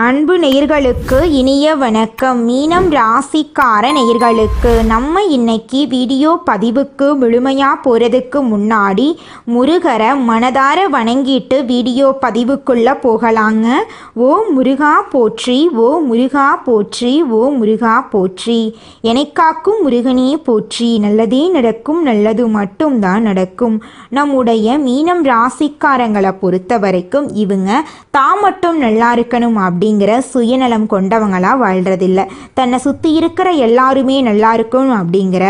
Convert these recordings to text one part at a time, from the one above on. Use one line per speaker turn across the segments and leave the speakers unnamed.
அன்பு நேயர்களுக்கு இனிய வணக்கம். மீனம் ராசிக்கார நேயர்களுக்கு நம்ம இன்னைக்கு வீடியோ பதிவுக்கு முழுமையாக போகிறதுக்கு முன்னாடி முருகரை மனதார வணங்கிட்டு வீடியோ பதிவுக்குள்ளே போகலாங்க. ஓ முருகா போற்றி, ஓ முருகா போற்றி, ஓ முருகா போற்றி. எனக்காக்கும் முருகனே போற்றி. நல்லதே நடக்கும், நல்லது மட்டும்தான் நடக்கும். நம்முடைய மீனம் ராசிக்காரங்களை பொறுத்த வரைக்கும் இவங்க தான் மட்டும் நல்லா இருக்கணும் அப்படிங்கிற சுயநலம் கொண்டவங்களா வாழ்றதில்லை. தன்னை சுற்றி இருக்கிற எல்லாருமே நல்லா இருக்கணும் அப்படிங்கிற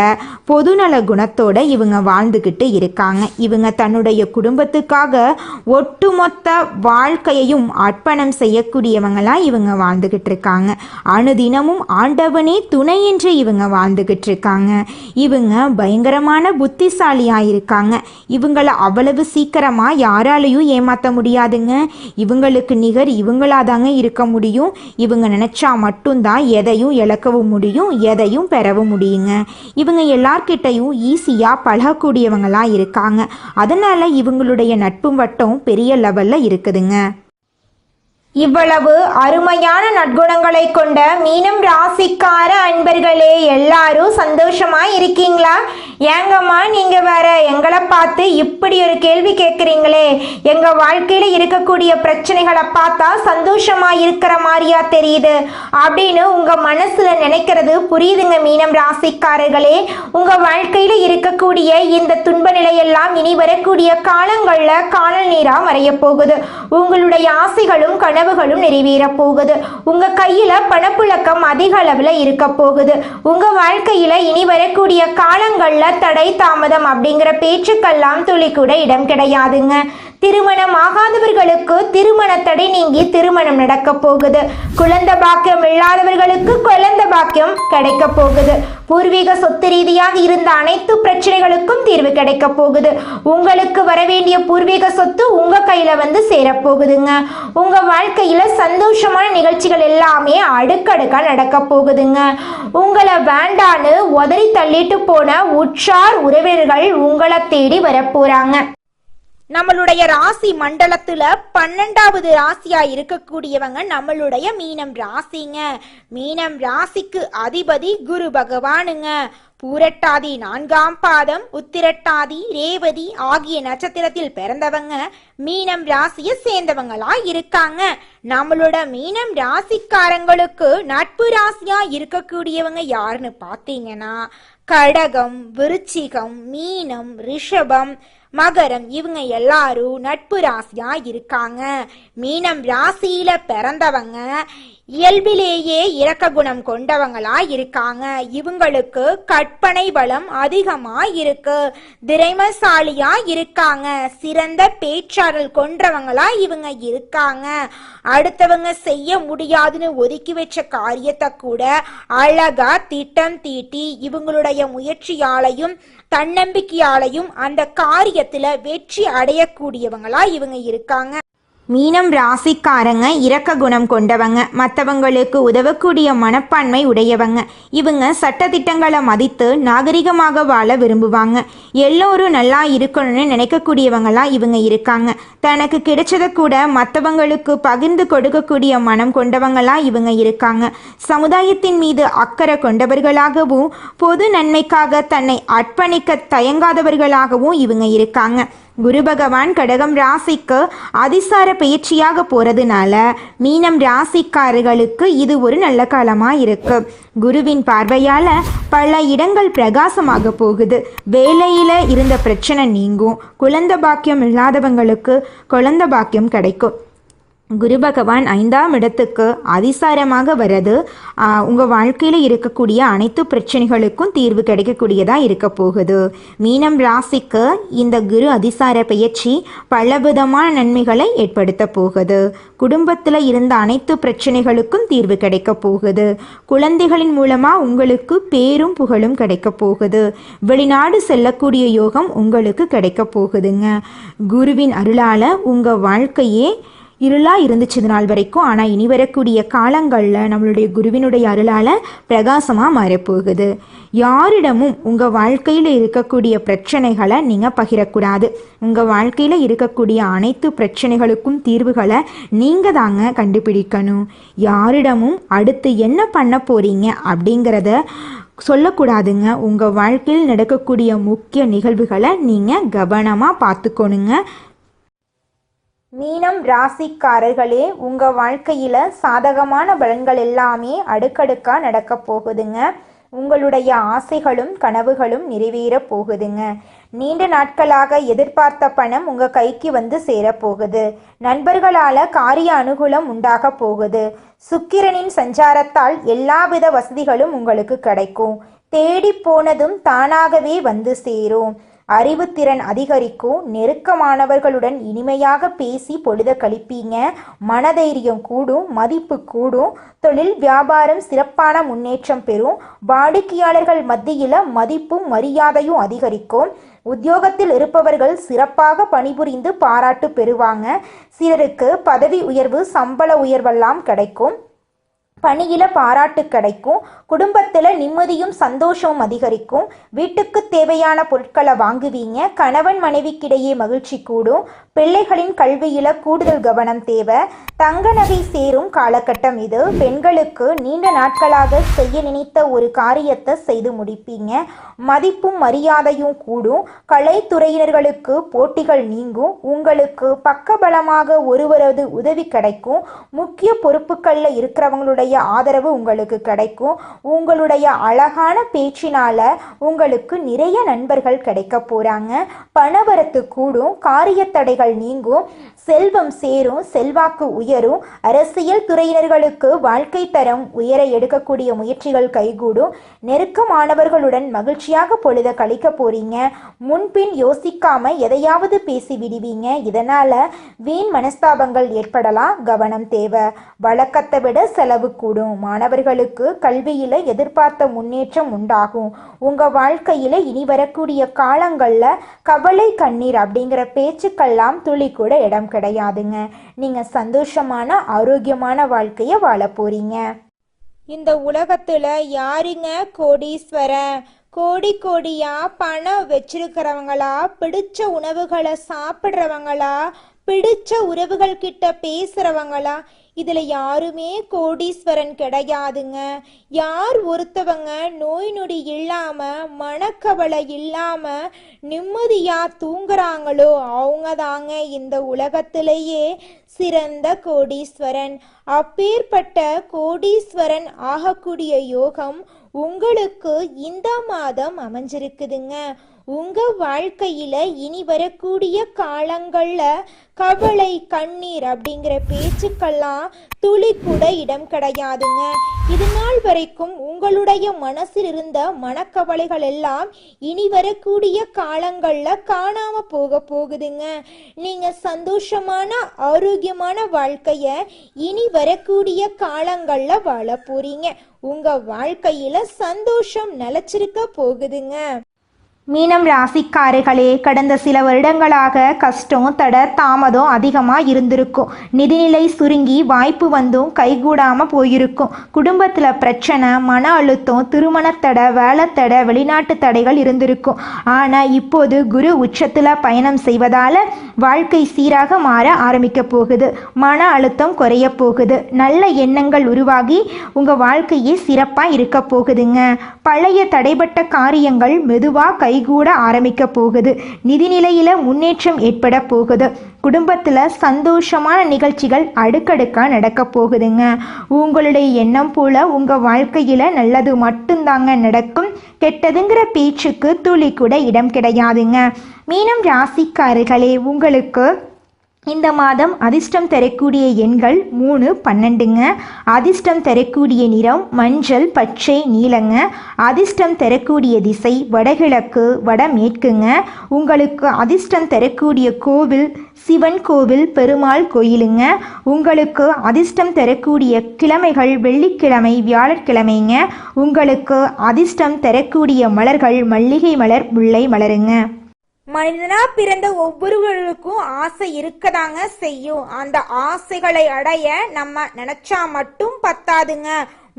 பொதுநல குணத்தோட இவங்க வாழ்ந்துக்கிட்டு இருக்காங்க. இவங்க தன்னுடைய குடும்பத்துக்காக ஒட்டுமொத்த வாழ்க்கையையும் அர்ப்பணம் செய்யக்கூடியவங்களா இவங்க வாழ்ந்துக்கிட்டு இருக்காங்க. அனுதினமும் ஆண்டவனே துணை என்று இவங்க வாழ்ந்துக்கிட்டு இருக்காங்க. இவங்க பயங்கரமான புத்திசாலியாக இருக்காங்க. இவங்களை அவ்வளவு சீக்கிரமாக யாராலையும் ஏமாற்ற முடியாதுங்க. இவங்களுக்கு நிகர் இவங்களாதாங்க இருக்க முடியும். இவங்க நினைச்சா மட்டும்தான் எதையும் இழக்கவும் முடியும், எதையும் பெறவும் முடியுங்க. இவங்க எல்லார்கிட்டையும் ஈஸியா பழகக்கூடியவங்களா இருக்காங்க. அதனால இவங்களுடைய நட்பு வட்டம் பெரிய லெவல்ல இருக்குதுங்க. இவ்வளவு அருமையான நற்குணங்களை கொண்ட மீனம் ராசிக்கார அன்பர்களே, எல்லாரும் சந்தோஷமா இருக்கீங்களா? ஏங்கம்மா நீங்க வேற எங்களை பார்த்து இப்படி ஒரு கேள்வி கேட்குறீங்களே? எங்க வாழ்க்கையில இருக்கக்கூடிய பிரச்சனைகளை பார்த்தா சந்தோஷமா இருக்கிற மாதிரியா தெரியுது அப்படின்னு உங்க மனசுல நினைக்கிறது புரியுதுங்க. மீனம் ராசிக்காரர்களே, உங்க வாழ்க்கையில இருக்கக்கூடிய இந்த துன்ப நிலையெல்லாம் இனி வரக்கூடிய காலங்கள்ல காணல் நீரா மறைய போகுது. உங்களுடைய ஆசைகளும் கனவுகளும் நிறைவேற போகுது. உங்க கையில பணப்புழக்கம் அதிக அளவுல இருக்க போகுது. உங்க வாழ்க்கையில இனி வரக்கூடிய காலங்கள்ல தடை தாமதம் அப்படிங்கிற பேச்சுக்கெல்லாம் துளி கூட இடம் கிடையாதுங்க. திருமணம் ஆகாதவர்களுக்கு திருமண தடை நீங்கி திருமணம் நடக்க போகுது. குழந்தை பாக்கியம் இல்லாதவர்களுக்கு குழந்தை பாக்கியம் கிடைக்க போகுது. பூர்வீக சொத்து ரீதியாக இருந்த அனைத்து பிரச்சனைகளுக்கும் தீர்வு கிடைக்க போகுது. உங்களுக்கு வரவேண்டிய பூர்வீக சொத்து உங்க கையில வந்து சேரப்போகுதுங்க. உங்க வாழ்க்கையில சந்தோஷமான நிகழ்ச்சிகள் எல்லாமே அடுக்கடுக்கா நடக்க போகுதுங்க. உங்களை வேண்டான்னு உதறி தள்ளிட்டு போன உற்றார் உறவினர்கள் உங்களை தேடி வரப்போறாங்க. நம்மளுடைய ராசி மண்டலத்துல 12வது ராசியா இருக்கக்கூடியவங்க நம்மளுடைய மீனம் ராசிங்க. மீனம் ராசிக்கு அதிபதி குரு பகவானுங்க. பூரட்டாதி 4ஆம் பாதம், உத்திரட்டாதி, ரேவதி ஆகிய நட்சத்திரத்தில் பிறந்தவங்க மீனம் ராசியை சேர்ந்தவங்களா இருக்காங்க. நம்மளோட மீனம் ராசிக்காரங்களுக்கு நட்பு ராசியா இருக்கக்கூடியவங்க யாருன்னு பார்த்தீங்கன்னா கடகம், விருச்சிகம், மீனம், ரிஷபம், மகரம் இவங்க எல்லாரும் நட்பு ராசியா இருக்காங்க. மீனம் ராசியில பிறந்தவங்க இயல்பிலேயே இரக்க குணம் கொண்டவங்களா இருக்காங்க. இவங்களுக்கு கற்பனை பலம் அதிகமா இருக்கு. திறமைசாலியா இருக்காங்க. சிறந்த பேச்சாற்றல் கொண்டவங்களா இவங்க இருக்காங்க. அடுத்தவங்க செய்ய முடியாதுன்னு ஒதுக்கி வச்ச காரியத்தை கூட அழகா திட்டம் தீட்டி இவங்களுடைய முயற்சியாலையும் தன்னம்பிக்கையாலையும் அந்த காரியத்துல வெற்றி அடையக்கூடியவங்களா இவங்க இருக்காங்க. மீனம் ராசிக்காரங்க இரக்க குணம் கொண்டவங்க. மற்றவங்களுக்கு உதவக்கூடிய மனப்பான்மை உடையவங்க. இவங்க சட்டத்திட்டங்களை மதித்து நாகரிகமாக வாழ விரும்புவாங்க. எல்லோரும் நல்லா இருக்கணும்னு நினைக்கக்கூடியவங்களா இவங்க இருக்காங்க. தனக்கு கிடைச்சதை கூட மற்றவங்களுக்கு பகிர்ந்து கொடுக்கக்கூடிய மனம் கொண்டவங்களா இவங்க இருக்காங்க. சமுதாயத்தின் மீது அக்கறை கொண்டவர்களாகவும் பொது நன்மைக்காக தன்னை அர்ப்பணிக்க தயங்காதவர்களாகவும் இவங்க இருக்காங்க. குரு பகவான் கடகம் ராசிக்கு அதிசார பயிற்சியாக போறதுனால மீனம் ராசிக்காரர்களுக்கு இது ஒரு நல்ல காலமா இருக்கு. குருவின் பார்வையால பல இடங்கள் பிரகாசமாக போகுது. வேலையில இருந்த பிரச்சனை நீங்கும். குழந்தை பாக்கியம் இல்லாதவங்களுக்கு குழந்தை பாக்கியம் கிடைக்கும். குரு பகவான் 5ஆம் இடத்துக்கு அதிசாரமாக வர்றது உங்கள் வாழ்க்கையில் இருக்கக்கூடிய அனைத்து பிரச்சனைகளுக்கும் தீர்வு கிடைக்கக்கூடியதாக இருக்க போகுது. மீனம் ராசிக்கு இந்த குரு அதிசார பயிற்சி பலவிதமான நன்மைகளை ஏற்படுத்த போகுது. குடும்பத்தில் இருந்த அனைத்து பிரச்சனைகளுக்கும் தீர்வு கிடைக்க போகுது. குழந்தைகளின் மூலமாக உங்களுக்கு பேரும் புகழும் கிடைக்க போகுது. வெளிநாடு செல்லக்கூடிய யோகம் உங்களுக்கு கிடைக்க போகுதுங்க. குருவின் அருளால் உங்கள் வாழ்க்கையே இருளாக இருந்துச்சு இது நாள் வரைக்கும். ஆனால் இனி வரக்கூடிய காலங்களில் நம்மளுடைய குருவினுடைய அருளால் பிரகாசமாக மாறப்போகுது. யாரிடமும் உங்கள் வாழ்க்கையில் இருக்கக்கூடிய பிரச்சனைகளை நீங்கள் பகிரக்கூடாது. உங்கள் வாழ்க்கையில் இருக்கக்கூடிய அனைத்து பிரச்சனைகளுக்கும் தீர்வுகளை நீங்கள் தாங்க கண்டுபிடிக்கணும். யாரிடமும் அடுத்து என்ன பண்ண போகிறீங்க அப்படிங்கிறத சொல்லக்கூடாதுங்க. உங்கள் வாழ்க்கையில் நடக்கக்கூடிய முக்கிய நிகழ்வுகளை நீங்கள் கவனமாக பார்த்துக்கணுங்க. மீனம் ராசிக்காரர்களே, உங்கள் வாழ்க்கையில் சாதகமான பலன்கள் எல்லாமே அடுக்கடுக்காக நடக்க போகுதுங்க. உங்களுடைய ஆசைகளும் கனவுகளும் நிறைவேற போகுதுங்க. நீண்ட நாட்களாக எதிர்பார்த்த பணம் உங்கள் கைக்கு வந்து சேரப்போகுது. நண்பர்களால் காரிய அனுகூலம் உண்டாக போகுது. சுக்கிரனின் சஞ்சாரத்தால் எல்லாவித வசதிகளும் உங்களுக்கு கிடைக்கும். தேடி போனதும் தானாகவே வந்து சேரும். அறிவுத்திறன் அதிகரிக்கும். நெருக்கமானவர்களுடன் இனிமையாக பேசி பொழுத கழிப்பீங்க. மனதைரியம் கூடும், மதிப்பு கூடும். தொழில் வியாபாரம் சிறப்பான முன்னேற்றம் பெறும். வாடிக்கையாளர்கள் மத்தியில் மதிப்பும் மரியாதையும் அதிகரிக்கும். உத்தியோகத்தில் இருப்பவர்கள் சிறப்பாக பணிபுரிந்து பாராட்டு பெறுவாங்க. சிலருக்கு பதவி உயர்வு, சம்பள உயர்வெல்லாம் கிடைக்கும். பணியில பாராட்டு கிடைக்கும். குடும்பத்தில் நிம்மதியும் சந்தோஷமும் அதிகரிக்கும். வீட்டுக்கு தேவையான பொருட்களை வாங்குவீங்க. கணவன் மனைவிக்கிடையே மகிழ்ச்சி கூடும். பிள்ளைகளின் கல்வியில கூடுதல் கவனம் தேவை. தங்க நகை சேரும் காலகட்டம் இது. பெண்களுக்கு நீண்ட நாட்களாக செய்ய நினைத்த ஒரு காரியத்தை செய்து முடிப்பீங்க. மதிப்பும் மரியாதையும் கூடும். கலைத்துறையினர்களுக்கு போட்டிகள் நீங்கும். உங்களுக்கு பக்கபலமாக ஒருவரது உதவி கிடைக்கும். முக்கிய பொறுப்புகளில் இருக்கிறவங்களுடைய ஆதரவு உங்களுக்கு கிடைக்கும். உங்களுடைய அழகான பேச்சினால உங்களுக்கு நிறைய நண்பர்கள் கிடைக்க போறாங்க. பணவரத்து கூடும். காரிய தடைகள் நீங்கும். செல்வம் சேரும். செல்வாக்கு உயரும். அரசியல் துறையினர்களுக்கு வாழ்க்கை தரம் உயர எடுக்கக்கூடிய முயற்சிகள் கைகூடும். நெருக்கமானவர்களுடன் மகிழ்ச்சியாக பொழுத கழிக்க போறீங்க. முன்பின் யோசிக்காம எதையாவது பேசி விடுவீங்க. இதனால வீண் மனஸ்தாபங்கள் ஏற்படலாம். கவனம் தேவை. வழக்கத்தை விட செலவு கூடும். மாணவர்களுக்கு கல்வியில எதிர்பார்த்த முன்னேற்றம் உண்டாகும். உங்க வாழ்க்கையில இனி வரக்கூடிய காலங்கள்ல கவலை கண்ணீர் அப்படிங்கிற பேச்சுக்கெல்லாம் துளி கூட இடம் கிடையாதுங்க. நீங்க சந்தோஷமான ஆரோக்கியமான வாழ்க்கைய வாழ போறீங்க.
இந்த உலகத்துல யாருங்க கோடீஸ்வரன்? கோடி கோடியா பணம் வச்சிருக்கிறவங்களா, பிடிச்ச உணவுகளை சாப்பிட்றவங்களா, பிடிச்ச உறவுகள் கிட்ட பேசுறவங்களா? இதுல யாருமே கோடீஸ்வரன் கிடையாதுங்க. யார் ஒருத்தவங்க நோய் நொடி இல்லாம, மனக்கவலை இல்லாம நிம்மதியா தூங்குறாங்களோ அவங்க தாங்க இந்த உலகத்திலேயே சிறந்த கோடீஸ்வரன். அப்பேற்பட்ட கோடீஸ்வரன் ஆகக்கூடிய யோகம் உங்களுக்கு இந்த மாதம் அமைஞ்சிருக்குதுங்க. உங்க வாழ்க்கையில இனி வரக்கூடிய காலங்கள்ல கவலை கண்ணீர் அப்படிங்கிற பேச்சுக்கெல்லாம் துளி கூட இடம் கிடையாதுங்க. இது நாள் வரைக்கும் உங்களுடைய மனசில் இருந்த மனக்கவலைகள் எல்லாம் இனி வரக்கூடிய காலங்கள்ல காணாம போகுதுங்க. நீங்க சந்தோஷமான ஆரோக்கியமான வாழ்க்கைய இனி வரக்கூடிய காலங்கள்ல வாழ போறீங்க. உங்க வாழ்க்கையில சந்தோஷம் நிலைச்சிருக்க போகுதுங்க.
மீனம் ராசிக்காரர்களே, கடந்த சில வருடங்களாக கஷ்டம், தடை, தாமதம் அதிகமாக இருந்திருக்கும். நிதிநிலை சுருங்கி வாய்ப்பு வந்தும் கைகூடாமல் போயிருக்கும். குடும்பத்தில் பிரச்சனை, மன அழுத்தம், திருமணத்தடை, வேலைத்தடை, வெளிநாட்டு தடைகள் இருந்திருக்கும். ஆனால் இப்போது குரு உச்சத்தில் பயணம் செய்வதால் வாழ்க்கை சீராக மாற ஆரம்பிக்க போகுது. மன அழுத்தம் குறைய போகுது. நல்ல எண்ணங்கள் உருவாகி உங்கள் வாழ்க்கையே சிறப்பாக இருக்க போகுதுங்க. பழைய தடைபட்ட காரியங்கள் மெதுவாக கூட ஆரம்பிக்க போகுது. நிதிநிலையில முன்னேற்றம் ஏற்பட போகுது. குடும்பத்தில் சந்தோஷமான நிகழ்ச்சிகள் அடுக்கடுக்கா நடக்க போகுதுங்க. உங்களுடைய எண்ணம் போல உங்கள் வாழ்க்கையில் நல்லது மட்டும்தாங்க நடக்கும். கெட்டதுங்கிற பேச்சுக்கு துளி கூட இடம் கிடையாதுங்க. மீனம் ராசிக்காரர்களே, உங்களுக்கு இந்த மாதம் அதிர்ஷ்டம் தரக்கூடிய எண்கள் 3, 12ங்க. அதிர்ஷ்டம் தரக்கூடிய நிறம் மஞ்சள், பச்சை, நீலங்க. அதிர்ஷ்டம் தரக்கூடிய திசை வடகிழக்கு, வடமேற்குங்க. உங்களுக்கு அதிர்ஷ்டம் தரக்கூடிய கோவில் சிவன் கோவில், பெருமாள் கோயிலுங்க. உங்களுக்கு அதிர்ஷ்டம் தரக்கூடிய கிழமைகள் வெள்ளிக்கிழமை, வியாழக்கிழமைங்க. உங்களுக்கு அதிர்ஷ்டம் தரக்கூடிய மலர்கள் மல்லிகை மலர், முல்லை மலருங்க.
மனிதனா பிறந்த ஒவ்வொருவருக்கும் ஆசை இருக்கதாங்க செய்யும். அந்த ஆசைகளை அடைய நம்ம நினைச்சா மட்டும் பத்தாதுங்க.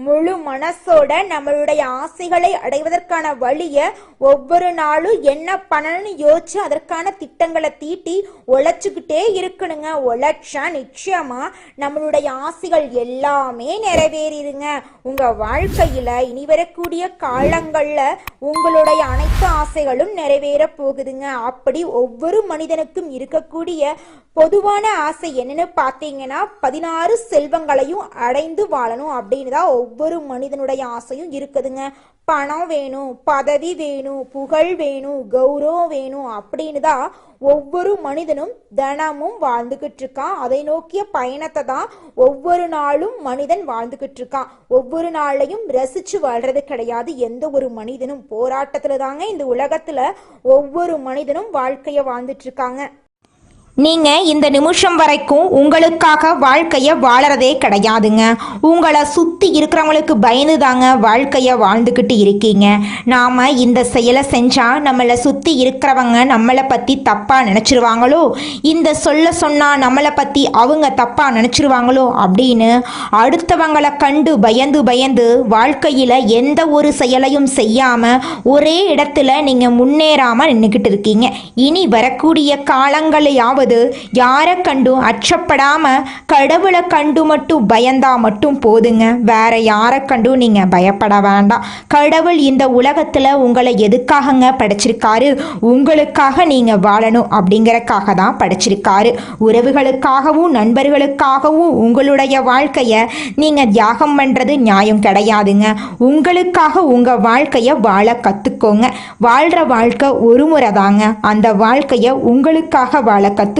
முழு மனசோட நம்மளுடைய ஆசைகளை அடைவதற்கான வழிய ஒவ்வொரு நாளும் என்ன பண்ணணும்னு யோசிச்சு அதற்கான திட்டங்களை தீட்டி உழைச்சுக்கிட்டே இருக்கணுங்க. உழைச்சா நிச்சயமா நம்மளுடைய ஆசைகள் எல்லாமே நிறைவேறிடுங்க. உங்க வாழ்க்கையில இனி வரக்கூடிய காலங்கள்ல உங்களுடைய அனைத்து ஆசைகளும் நிறைவேற போகுதுங்க. அப்படி ஒவ்வொரு மனிதனுக்கும் இருக்கக்கூடிய பொதுவான ஆசை என்னன்னு பார்த்தீங்கன்னா 16 செல்வங்களையும் அடைந்து வாழணும் அப்படின்னு தான் ஒவ்வொரு மனிதனுடைய ஆசையும் இருக்குதுங்க. பணம் வேணும், பதவி வேணும், புகழ் வேணும், கௌரவம் வேணும் அப்படின்னு தான் ஒவ்வொரு மனிதனும் தினமும் வாழ்ந்துகிட்டு இருக்கான். அதை நோக்கிய பயணத்தை தான் ஒவ்வொரு நாளும் மனிதன் வாழ்ந்துகிட்டு இருக்கான். ஒவ்வொரு நாளையும் ரசிச்சு வாழ்றது கிடையாது. எந்த ஒரு மனிதனும் போராட்டத்துல தாங்க இந்த உலகத்துல ஒவ்வொரு மனிதனும் வாழ்க்கைய வாழ்ந்துட்டு இருக்காங்க.
நீங்கள் இந்த நிமிஷம் வரைக்கும் உங்களுக்காக வாழ்க்கையை வாழறதே கிடையாதுங்க. உங்களை சுற்றி இருக்கிறவங்களுக்கு பயந்து தாங்க வாழ்க்கையை வாழ்ந்துக்கிட்டு இருக்கீங்க. நாம் இந்த செயலை செஞ்சால் நம்மளை சுற்றி இருக்கிறவங்க நம்மளை பற்றி தப்பாக நினச்சிருவாங்களோ, இந்த சொன்னால் நம்மளை பற்றி அவங்க தப்பாக நினச்சிருவாங்களோ அப்படின்னு அடுத்தவங்களை கண்டு பயந்து வாழ்க்கையில் எந்த ஒரு செயலையும் செய்யாமல் ஒரே இடத்துல நீங்கள் முன்னேறாமல் நின்றுக்கிட்டு இருக்கீங்க. இனி வரக்கூடிய காலங்களையாவது யாரை கண்டும் அச்சப்படாம கடவுளை கண்டு மட்டும் பயந்தா மட்டும் போதுங்க. வேற யாரை கண்டும் நீங்க பயப்பட வேண்டாம். கடவுள் இந்த உலகத்துல உங்களை எதுக்காகங்க படைச்சிருக்காரு? உங்களுக்காக நீங்க வாழணும் அப்படிங்கறக்காக தான் படைச்சிருக்காரு. உறவுகளுக்காகவும் நண்பர்களுக்காகவும் உங்களுடைய வாழ்க்கைய நீங்க தியாகம் பண்றது நியாயம் கிடையாதுங்க. உங்களுக்காக உங்க வாழ்க்கைய வாழ கத்துக்கோங்க. வாழ்ற வாழ்க்கை ஒரு முறை தாங்க. அந்த வாழ்க்கைய உங்களுக்காக வாழ கத்துக்கோங்க.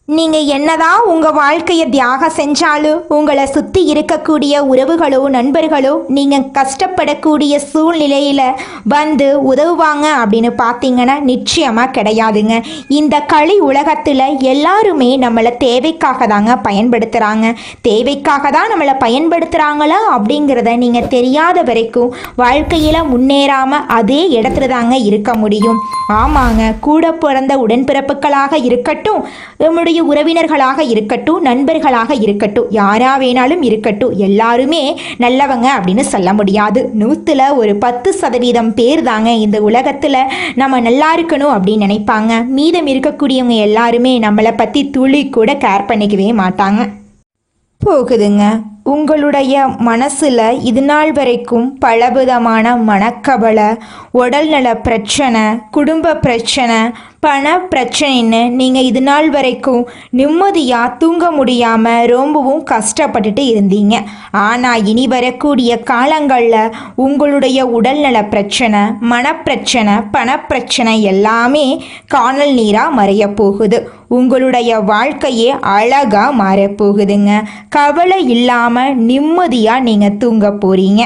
நீங்கள் என்னதான் உங்கள் வாழ்க்கையை தியாகம் செஞ்சாலும் உங்களை சுற்றி இருக்கக்கூடிய உறவுகளோ நண்பர்களோ நீங்கள் கஷ்டப்படக்கூடிய சூழ்நிலையில் வந்து உதவுவாங்க அப்படின்னு பார்த்தீங்கன்னா நிச்சயமாக கிடையாதுங்க. இந்த களி உலகத்தில் எல்லாருமே நம்மளை தேவைக்காக தாங்க பயன்படுத்துகிறாங்க. தேவைக்காக தான் நம்மளை பயன்படுத்துகிறாங்களா அப்படிங்கிறத நீங்கள் தெரியாத வரைக்கும் வாழ்க்கையில் முன்னேறாமல் அதே இடத்துல தாங்க இருக்க முடியும். ஆமாங்க, கூட பிறந்த உடன்பிறப்புகளாக இருக்கட்டும், நம்முடைய உறவினர்களாக இருக்கட்டும், நண்பர்களாக இருக்கட்டும், யாரா வேணாலும் இருக்கட்டும், எல்லாருமே நல்லவங்க அப்படின்னு சொல்ல முடியாது. 100ல் ஒரு 10% பேர் தாங்க இந்த உலகத்தில் நம்ம நல்லா இருக்கணும் அப்படின்னு நினைப்பாங்க. மீதம் இருக்கக்கூடியவங்க எல்லாருமே நம்மளை பற்றி துளி கூட கேர் பண்ணிக்கவே மாட்டாங்க. போகுதுங்க. உங்களுடைய மனசில் இது நாள் வரைக்கும் பலவிதமான மனக்கவலை, உடல்நல பிரச்சனை, குடும்ப பிரச்சனை, பண பிரச்சனைன்னு நீங்கள் இது நாள் வரைக்கும் நிம்மதியாக தூங்க முடியாமல் ரொம்பவும் கஷ்டப்பட்டுட்டு இருந்தீங்க. ஆனால் இனி வரக்கூடிய காலங்களில் உங்களுடைய உடல்நல பிரச்சனை, மனப்பிரச்சனை, பணப்பிரச்சனை எல்லாமே காணல் நீராக மறைய போகுது. உங்களுடைய வாழ்க்கையே அழகாக மாறப்போகுதுங்க. கவலை இல்லாமல் நிம்மதியாக நீங்கள் தூங்க போகிறீங்க.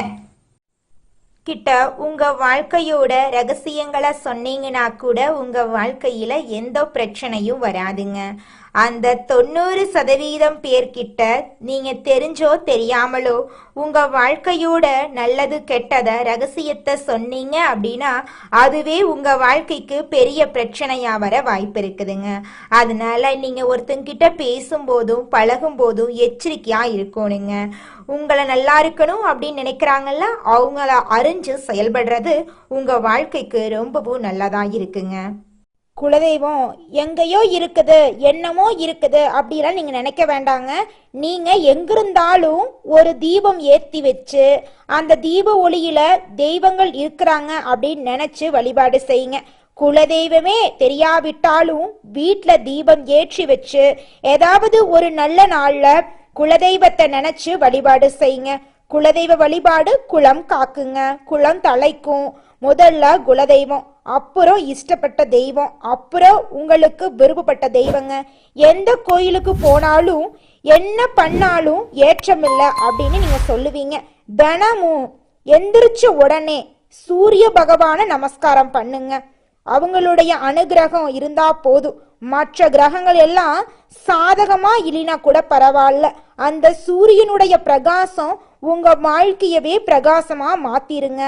கிட்ட உங்க வாழ்க்கையோட ரகசியங்களை சொன்னீங்கன்னா கூட உங்க வாழ்க்கையில எந்த பிரச்சனையும் வராதுங்க. அந்த 90% பேர்கிட்ட நீங்க தெரிஞ்சோ தெரியாமலோ உங்க வாழ்க்கையோட நல்லது கெட்டத ரகசியத்தை சொன்னீங்க அப்படின்னா அதுவே உங்க வாழ்க்கைக்கு பெரிய பிரச்சனையா வர வாய்ப்பு இருக்குதுங்க. அதனால நீங்க ஒருத்தங்கிட்ட பேசும்போதும் பழகும் போதும் எச்சரிக்கையா இருக்கணுங்க. உங்களை நல்லா இருக்கணும் அப்படின்னு நினைக்கிறாங்கல்ல, அவங்கள அறிஞ்சு செயல்படுறது உங்க வாழ்க்கைக்கு ரொம்பவும் நல்லதா இருக்குங்க. குலதெய்வம் எங்கேயோ இருக்குது, என்னமோ இருக்குது அப்படிலாம் நீங்க நினைக்க வேண்டாங்க. நீங்க எங்கிருந்தாலும் ஒரு தீபம் ஏற்றி வச்சு அந்த தீப ஒளியில தெய்வங்கள் இருக்கிறாங்க அப்படின்னு நினைச்சு வழிபாடு செய்யுங்க. குலதெய்வமே தெரியாவிட்டாலும் வீட்டுல தீபம் ஏற்றி வச்சு ஏதாவது ஒரு நல்ல நாள்ல குலதெய்வத்தை நினைச்சு வழிபாடு செய்யுங்க. குலதெய்வ வழிபாடு குலம் காக்குங்க, குலம் தலைக்கும். முதல்ல குலதெய்வம், அப்புறம் இஷ்டப்பட்ட தெய்வம், அப்புறம் உங்களுக்கு விருப்பப்பட்ட தெய்வங்க. எந்த கோயிலுக்கு போனாலும் என்ன பண்ணாலும் ஏற்றமில்லை அப்படின்னு நீங்க சொல்லுவீங்க. தினமும் எந்திரிச்ச உடனே சூரிய பகவான நமஸ்காரம் பண்ணுங்க. அவங்களுடைய அனுகிரகம் இருந்தா போதும். மற்ற கிரகங்கள் எல்லாம் சாதகமா இல்லைனா கூட பரவாயில்ல, அந்த சூரியனுடைய பிரகாசம் உங்க வாழ்க்கையவே பிரகாசமா மாத்திருங்க.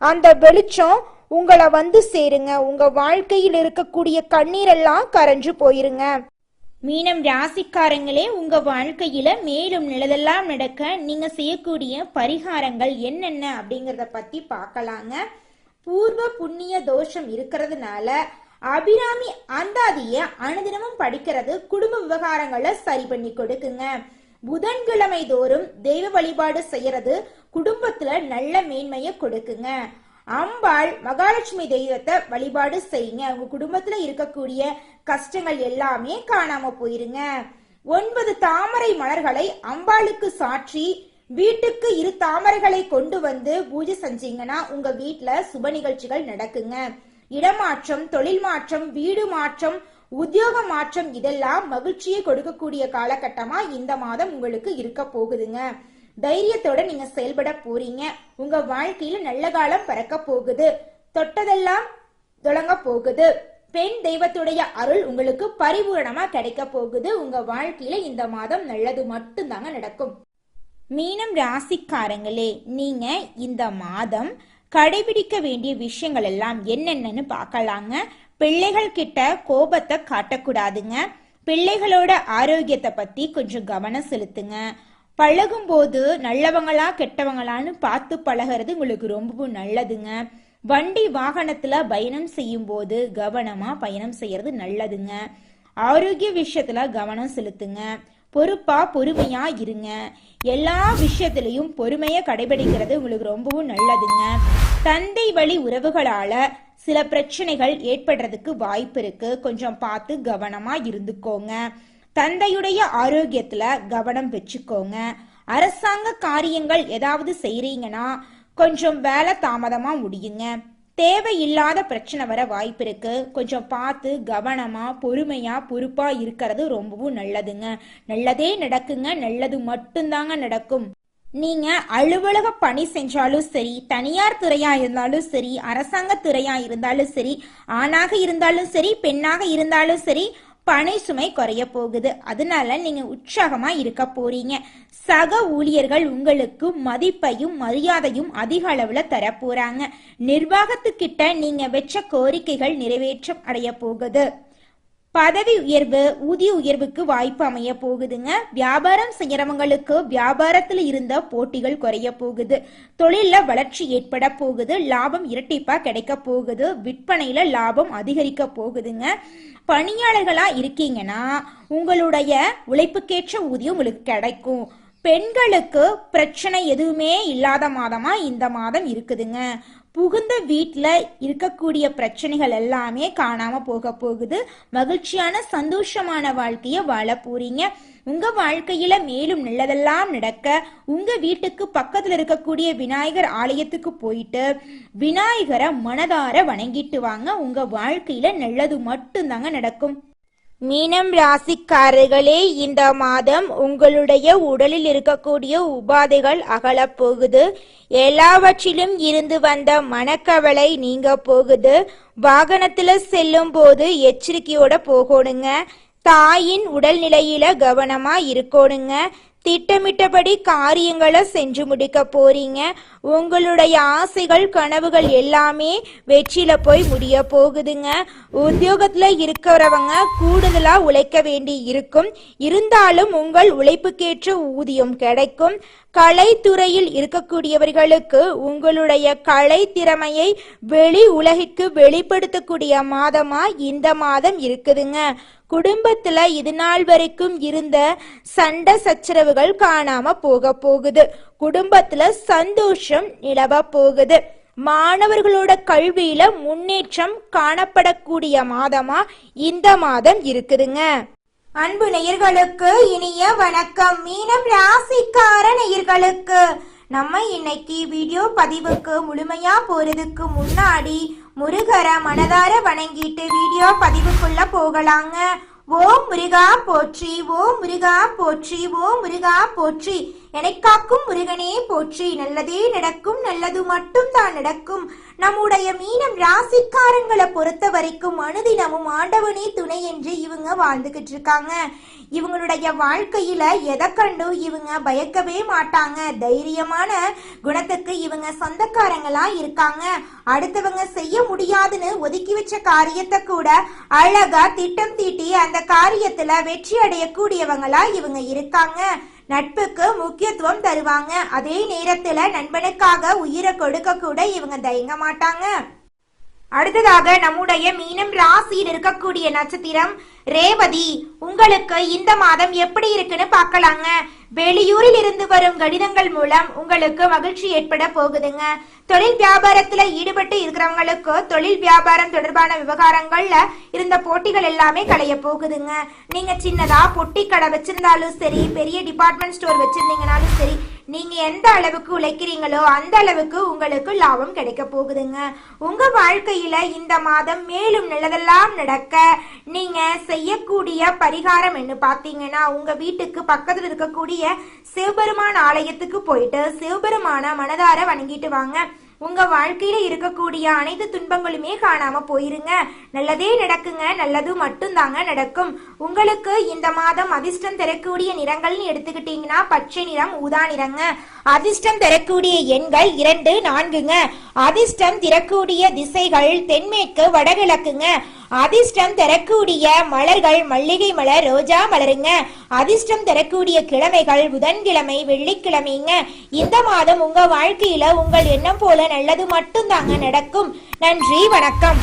அந்த வெளிச்சம் உங்களை வந்து சேருங்க. உங்க வாழ்க்கையில் இருக்கக்கூடிய கண்ணீரெல்லாம் கரைஞ்சு போயிருங்க.
மீனம் ராசிக்காரங்களே, உங்க வாழ்க்கையில மேலும் நல்லதெல்லாம் நடக்க நீங்க செய்யக்கூடிய பரிகாரங்கள் என்னென்ன அப்படிங்கறத பத்தி பார்க்கலாங்க. பூர்வ புண்ணிய தோஷம் இருக்கிறதுனால அபிராமி அந்தாதிய அனுதினமும் படிக்கிறது குடும்ப விவகாரங்களை சரி பண்ணி கொடுக்குங்க. புதன்கிழமை தோறும் தெய்வ வழிபாடு செய்யறது குடும்பத்துல நல்ல மேன்மையை கொடுக்குங்க. அம்பாள் மகாலட்சுமி தெய்வத்தை வழிபாடு செய்யுங்க. உங்க குடும்பத்துல இருக்கக்கூடிய கஷ்டங்கள் எல்லாமே காணாம போயிருங்க. 9 தாமரை மலர்களை அம்பாளுக்கு சாற்றி வீட்டுக்கு 2 தாமரைகளை கொண்டு வந்து பூஜை செஞ்சீங்கன்னா உங்க வீட்டுல சுப நிகழ்ச்சிகள் நடக்குங்க. இடமாற்றம், தொழில் மாற்றம், வீடு மாற்றம், உத்தியோக மாற்றம் இதெல்லாம் மகிழ்ச்சியை கொடுக்கக்கூடிய காலகட்டமா இந்த மாதம் உங்களுக்கு இருக்க போகுதுங்க. தைரியத்தோட நீங்க செயல்பட போறீங்க. உங்க வாழ்க்கையில நல்ல காலம் பிறக்க போகுது. தொட்டதெல்லாம் தொடங்க போகுது. பெண் தெய்வத்துடைய அருள் உங்களுக்கு பரிபூரணமா கிடைக்க போகுது. உங்க வாழ்க்கையில இந்த மாதம் நல்லது மட்டும்தாங்க நடக்கும். மீனம் ராசிக்காரங்களே, நீங்க இந்த மாதம் கடைபிடிக்க வேண்டிய விஷயங்கள் எல்லாம் என்னென்னு பார்க்கலாங்க. பிள்ளைகள் கிட்ட கோபத்தை காட்டக்கூடாதுங்க. பிள்ளைகளோட ஆரோக்கியத்தை பத்தி கொஞ்சம் கவனம் செலுத்துங்க. பழகும் போது நல்லவங்களா கெட்டவங்களான்னு பார்த்து பழகிறது உங்களுக்கு ரொம்பவும் நல்லதுங்க. வண்டி வாகனத்துல பயணம் செய்யும் போது கவனமா பயணம் செய்யறது நல்லதுங்க. ஆரோக்கிய விஷயத்துல கவனம் செலுத்துங்க. பொறுப்பா பொறுமையா இருங்க. எல்லா விஷயத்திலையும் பொறுமையை கடைபிடிக்கிறது உங்களுக்கு ரொம்பவும் நல்லதுங்க. தந்தை வழி உறவுகளால சில பிரச்சனைகள் ஏற்படுறதுக்கு வாய்ப்பு இருக்கு. கொஞ்சம் பார்த்து கவனமா இருந்துக்கோங்க. தந்தையுடைய ஆரோக்கியத்துல கவனம் வச்சுக்கோங்க. அரசாங்க காரியங்கள் ஏதாவது செய்றீங்கன்னா கொஞ்சம் வேலை தாமதமா முடியுங்க. தேவையில்லாத பிரச்சனை வர வாய்ப்பு இருக்கு. கொஞ்சம் பார்த்து கவனமா பொறுமையா பொறுப்பா இருக்கிறது ரொம்பவும் நல்லதுங்க. நல்லதே நடக்குங்க. நல்லது மட்டும்தாங்க நடக்கும். நீங்க அலுவலக பணி செஞ்சாலும் சரி, தனியார் துறையா இருந்தாலும் சரி, அரசாங்க துறையா இருந்தாலும் சரி, ஆணாக இருந்தாலும் சரி, பெண்ணாக இருந்தாலும் சரி, பணி சுமை குறைய போகுது. அதனால நீங்க உற்சாகமா இருக்க போறீங்க. சக ஊழியர்கள் உங்களுக்கு மதிப்பையும் மரியாதையும் அதிக அளவுல தர போறாங்க. நிர்வாகத்துக்கிட்ட நீங்க வச்ச கோரிக்கைகள் நிறைவேற்றம் அடைய போகுது. பதவி உயர்வு, ஊதிய உயர்வுக்கு வாய்ப்பு அமைய போகுதுங்க. வியாபாரம் செய்யறவங்களுக்கு வியாபாரத்துல இருந்த போட்டிகள் குறைய போகுது. தொழில வளர்ச்சி ஏற்பட போகுது. லாபம் இரட்டிப்பா கிடைக்க போகுது. விற்பனையில லாபம் அதிகரிக்க போகுதுங்க. பணியாளர்களா இருக்கீங்கன்னா உங்களுடைய உழைப்புக்கேற்ற ஊதியம் உங்களுக்கு கிடைக்கும். பெண்களுக்கு பிரச்சனை எதுவுமே இல்லாத மாதமா இந்த மாதம் இருக்குதுங்க. புகுந்த வீட்டுல இருக்கக்கூடிய பிரச்சனைகள் எல்லாமே காணாம போக போகுது. மகிழ்ச்சியான சந்தோஷமான வாழ்க்கைய வாழ போறீங்க. உங்க வாழ்க்கையில மேலும் நல்லதெல்லாம் நடக்க உங்க வீட்டுக்கு பக்கத்துல இருக்கக்கூடிய விநாயகர் ஆலயத்துக்கு போயிட்டு விநாயகரை மனதார வணங்கிட்டு வாங்க. உங்க வாழ்க்கையில நல்லது மட்டும்தாங்க நடக்கும்.
மீனம் ராசிக்காரர்களே, இந்த மாதம் உங்களுடைய உடலில் இருக்கக்கூடிய உபாதைகள் அகலப் போகுது. எல்லாவற்றிலும் இருந்து வந்த மனக்கவலை நீங்க போகுது. வாகனத்துல செல்லும் போது எச்சரிக்கையோட போகணுங்க. தாயின் உடல்நிலையில கவனமா இருக்கணுங்க. திட்டமிட்டபடி காரியங்களை செஞ்சு முடிக்க போறீங்க. உங்களுடைய ஆசைகள் கனவுகள் எல்லாமே வெற்றியில போய் முடிய போகுதுங்க. உத்தியோகத்துல இருக்கிறவங்க கூடுதலா உழைக்க வேண்டி இருக்கும். இருந்தாலும் உங்கள் உழைப்புக்கேற்ற ஊதியம் கிடைக்கும். கலைத்துறையில் இருக்கக்கூடியவர்களுக்கு உங்களுடைய கலை திறமையை வெளி உலகிற்கு வெளிப்படுத்தக்கூடிய மாதமா இந்த மாதம் இருக்குதுங்க. குடும்பத்துல இது நாள் வரைக்கும் இருந்த சண்டை சச்சரவுகள் காணாம போக போகுது. குடும்பத்துல சந்தோஷம் நிலவ போகுது. மாணவர்களோட கல்வியில முன்னேற்றம் காணப்படக்கூடிய மாதமா இந்த மாதம் இருக்குதுங்க.
அன்பு நேயர்களுக்கு இனிய வணக்கம். மீனம் ராசிக்கார நேயர்களுக்கு நம்ம இன்னைக்கு வீடியோ பதிவுக்கு முழுமையா போறதுக்கு முன்னாடி முருகரை மனதார வணங்கிட்டு வீடியோ பதிவுக்குள்ள போகலாங்க. ஓம் முருகா போற்றி, ஓம் முருகா போற்றி, ஓம் முருகா போற்றி. எனக்காக்கும் முருகனே போற்றி. நல்லதே நடக்கும். நல்லது மட்டும் தான் நடக்கும். நம்முடைய மீனம் ராசிக்காரங்களை பொறுத்த வரைக்கும் அனுதினமும் ஆண்டவனே துணை என்று இவங்க வாழ்ந்துகிட்டு இருக்காங்க.
இவங்களுடைய வாழ்க்கையில எதை கண்டு இவங்க பயக்கவே மாட்டாங்க. தைரியமான குணத்துக்கு இவங்க சொந்தக்காரங்களா இருக்காங்க. அடுத்தவங்க செய்ய முடியாதுன்னு ஒதுக்கி வச்ச காரியத்தை கூட அழகா திட்டம் தீட்டி அந்த காரியத்துல வெற்றி அடையக்கூடியவங்களா இவங்க இருக்காங்க. நட்புக்கு முக்கியத்துவம் தருவாங்க. அதே நேரத்துல நண்பனுக்காக உயிரை கொடுக்க கூட இவங்க தயங்க மாட்டாங்க. அடுத்ததாக நம்முடைய மீனம் ராசியில் இருக்கக்கூடிய நட்சத்திரம் ரேவதி. உங்களுக்கு இந்த மாதம் எப்படி இருக்குன்னு பார்க்கலாங்க. வெளியூரில் இருந்து வரும் கடிதங்கள் மூலம் உங்களுக்கு மகிழ்ச்சி ஏற்பட போகுதுங்க. தொழில் வியாபாரத்துல ஈடுபட்டு இருக்கிறவங்களுக்கு தொழில் வியாபாரம் தொடர்பான விவகாரங்கள்ல இருந்த போட்டிகள் எல்லாமே களைய போகுதுங்க. நீங்க சின்னதா பொட்டி கடை வச்சிருந்தாலும் சரி, பெரிய டிபார்ட்மெண்ட் ஸ்டோர் வச்சிருந்தீங்கனாலும் சரி, நீங்க எந்த அளவுக்கு உழைக்கிறீங்களோ அந்த அளவுக்கு உங்களுக்கு லாபம் கிடைக்க போகுதுங்க. உங்க வாழ்க்கையில இந்த மாதம் மேலும் நல்லதெல்லாம் நடக்க நீங்க செய்யக்கூடிய பரிகாரம் என்ன பார்த்தீங்கன்னா, உங்க வீட்டுக்கு பக்கத்துல இருக்கக்கூடிய சிவபெருமான் ஆலயத்துக்கு போயிட்டு சிவபெருமான மனதார வணங்கிட்டு வாங்க. உங்க வாழ்க்கையில இருக்கக்கூடிய அனைத்து துன்பங்களுமே காணாம போயிருங்க. நல்லதே நடக்குங்க. நல்லது மட்டும்தாங்க நடக்கும். உங்களுக்கு இந்த மாதம் அதிர்ஷ்டம் தரக்கூடிய நிறங்கள்னு எடுத்துக்கிட்டீங்கன்னா பச்சை நிறம், ஊதா நிறங்க. அதிர்ஷ்டம் தரக்கூடிய எண்கள் 2, 4ங்க. அதிர்ஷ்டம் தரக்கூடிய திசைகள் தென்மேற்கு, வடகிழக்குங்க. அதிர்ஷ்டம் தரக்கூடிய மலர்கள் மல்லிகை மலர், ரோஜா மலருங்க. அதிர்ஷ்டம் தரக்கூடிய கிழமைகள் புதன்கிழமை, வெள்ளிக்கிழமைங்க. இந்த மாதம் உங்க வாழ்க்கையில உங்கள் எண்ணம் போல நல்லது மட்டும்தாங்க நடக்கும். நன்றி, வணக்கம்.